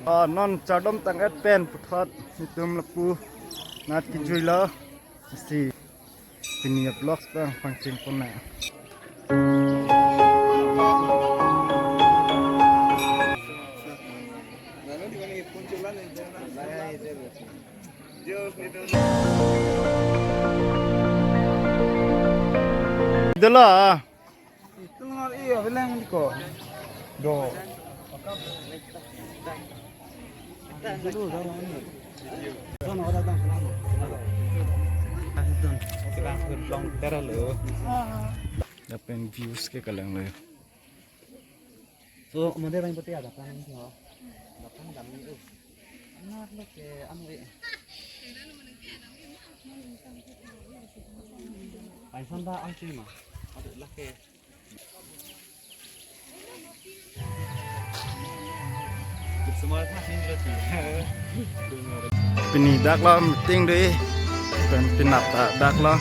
non chadom tang et pen puthat tum lapu nat ki juila si pinia blocks bang pangching pona itulah itu ngal iya bilang diko do dulu dalam ini sono datang selama kita long terus lo dapat views ke kalang lo so kemudian yang putih ada kan ini loh dapat kami itu anak lo ke anu ai sanda ang cima ada laki semua kan berarti pinidak lah meeting deh dan pinap dak lah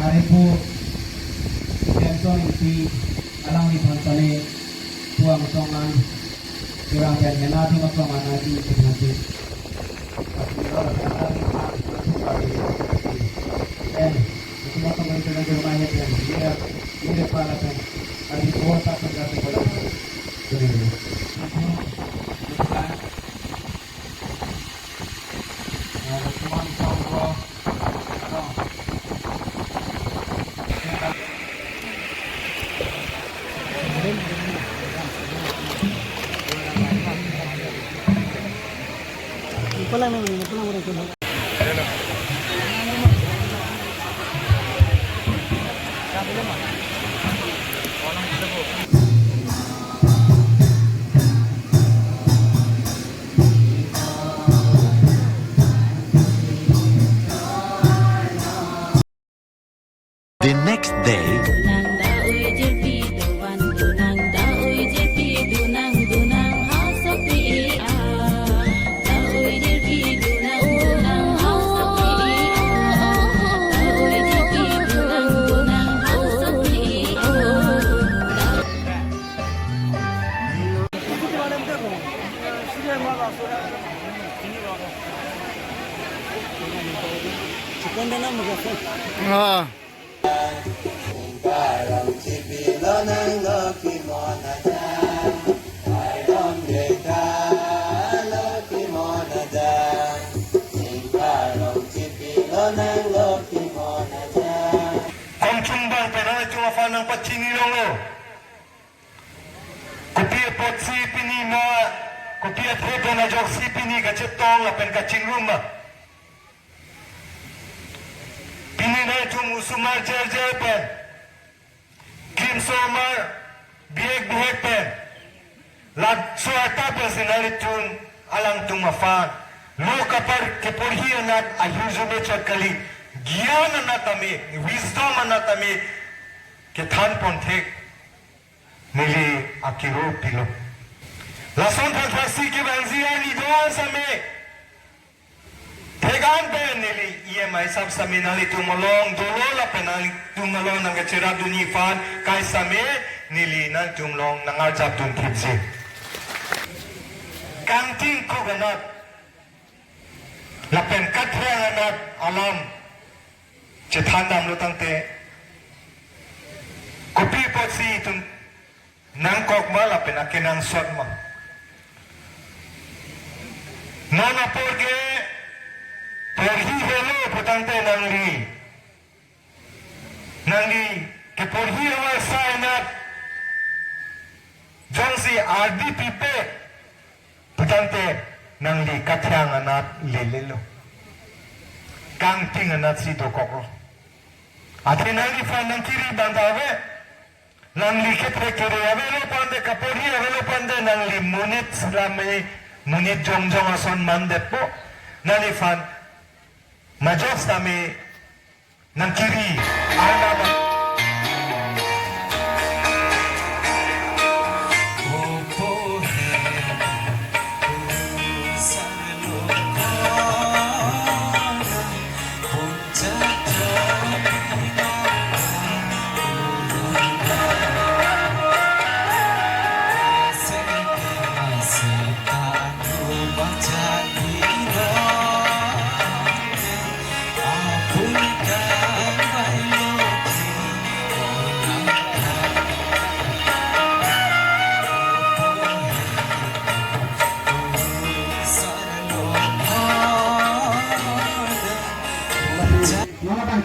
Haripu Benson isi alang di Bantale buang songan kurang dan menadi masongan nanti nanti dan itu masongan itu dengan rumahnya dan dia palakan hari kuota tergantung pada pulang pulang. The next day, Kumchumbang penala chuafa ng pachinilolo. Kupia pot si pini mo, kupia photo na jok si pini kachetong la pen kachingruma. Pini na chum usumar jar pen. Kim somar bieg bieg pen. Lag suata pen sinari chun alang tumafa. Lo kapar kepurhiya nat ayuzo mecha kali. ज्ञान नतमे विजडम नतमे के थान पंथे मिली आकिरो pillow Lason transaksi ke banzian ni doan same. Tegan ben nili EMI sab same nali tumalong dolo la penali tumalong nang kecera duni fan kai same nili nal tumlong nang arjap tun kipsi. Kanting ko ganat. Lapen katre ganat alam. Cethandam lutang te. Kopi potsi tun nang kok ma lapen akenang sot ma. Nana porque pergi hello putante nangli ke pergi awal sainat jongsi RDP putante nangli katyang anat lelelo kangting anat si dokokro ate nangli fa nang kiri bandawe nangli ketre kere avelo pande kapori avelo pande nangli munit salame munit jongjong ason mandepo nalifan majos nami nang kiri alama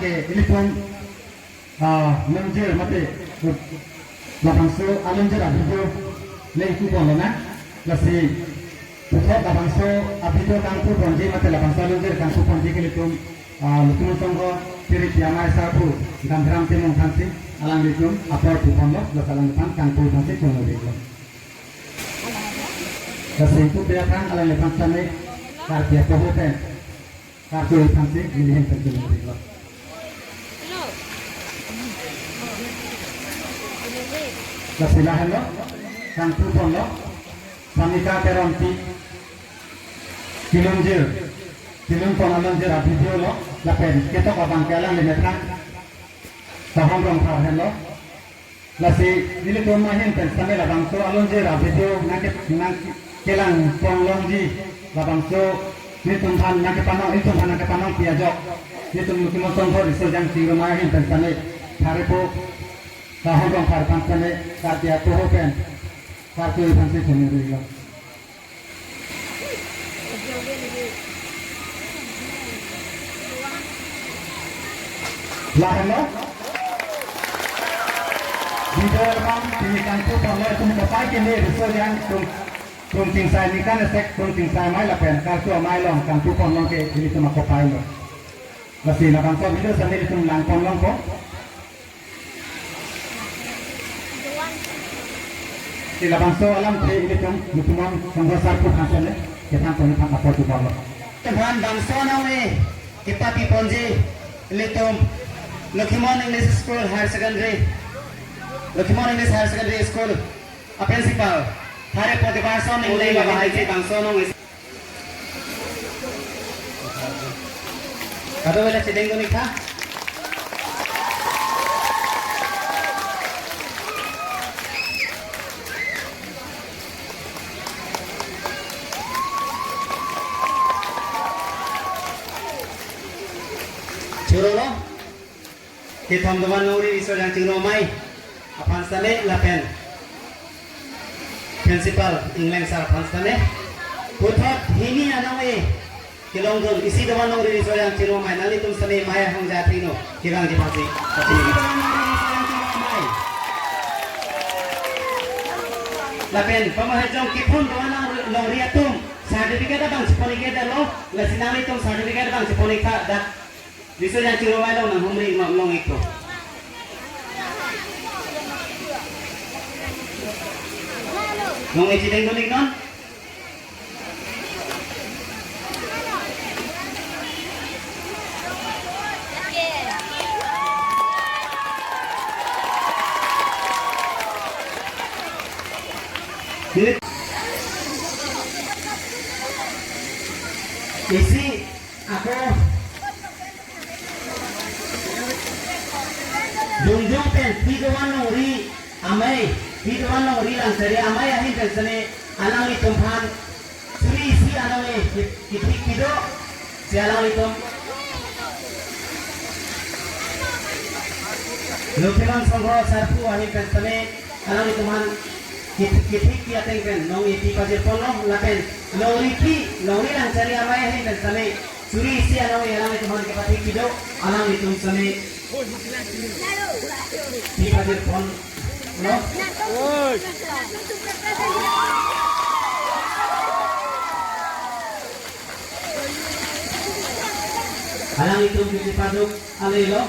ini pun menjer mati lapang so alunjer abido leiku bolona lasi pusat lapang so abido kangku ponji mati lapang so alunjer kangku ponji kini pun lutung tonggo kiri tiamai sapu gandram timung kansi alang litung apor puponlo las alang depan kangku kansi jono litung lasi itu biarkan alang depan sana kartia pohuten kartu kansi milihin terjun litung Lasilahan lo, kang pupon lo, samika peronti, kilunjir alunjir video lo, lapen ketok abang kelang limetran, saham rong farhen lo, lasi dili mahin pen sambil abang so alunjir video nangke kelang ponglongji, abang so ni tumpan nangke panong piajok, ni tumukimon tongkor iso jang tinggal mahin pen sambil harepo saham rong farpan sambil kartia pohopen kartu ipansi jemuri lo. Lahan lo, di dalam ini kanku kalau itu mencapai kini besar yang kunting saya ini kan esek kunting saya mai lapen kartu mai long kanku ponlong ke ini cuma kopai lo. Masih lapan so video sambil itu lang ponlong ko. Sila bangso alam tre ini tum mutuman sanggosar pun hasilnya kita pun apa tu kalau. Tuhan bangso nawe kita pi ponji litum Lokimon English School Higher Secondary Lokimon English Higher Secondary School a principal Hare poti bangso English bahai si bangso nawe. Kado wala sideng ko nikah. Churolo, kita teman nuri iso yang cingro mai, apan sane lapen, principal England sar apan sane, putat hini anawe, kilonggon isi teman nuri iso yang cingro mai, nali tum sane mai hang jatino, kirang dipasi, lapen pemahajong kipun teman nuri atum, sertifikat abang seponik ada lo, lasinali tum sertifikat abang seponik tak dah. Bisa yang ciro mai long nang humri long iko. Long isi deng donik non. isi ako jungjung pen tigawan nori amai tigawan nori lang sari amai ahin pensane alang itumpan suri isi alang kitik kido si alang itum Lukiman sangro sarpu ahin pensane alang ituman kitik ki ateng pen nong iti pasir pono lapen nori lang sari amai ahin pensane suri isi alang ituman kitik kido alang itum sane di pasir pon no alang itum kiti paduk alelo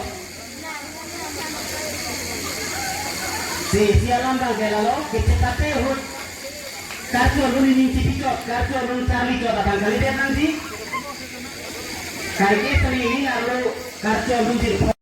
si alam bang kelalo kiti tate hut kartu alun ini cipicot kartu alun charlie cot abang kali dia nanti kali ini seni ini alu kartu alun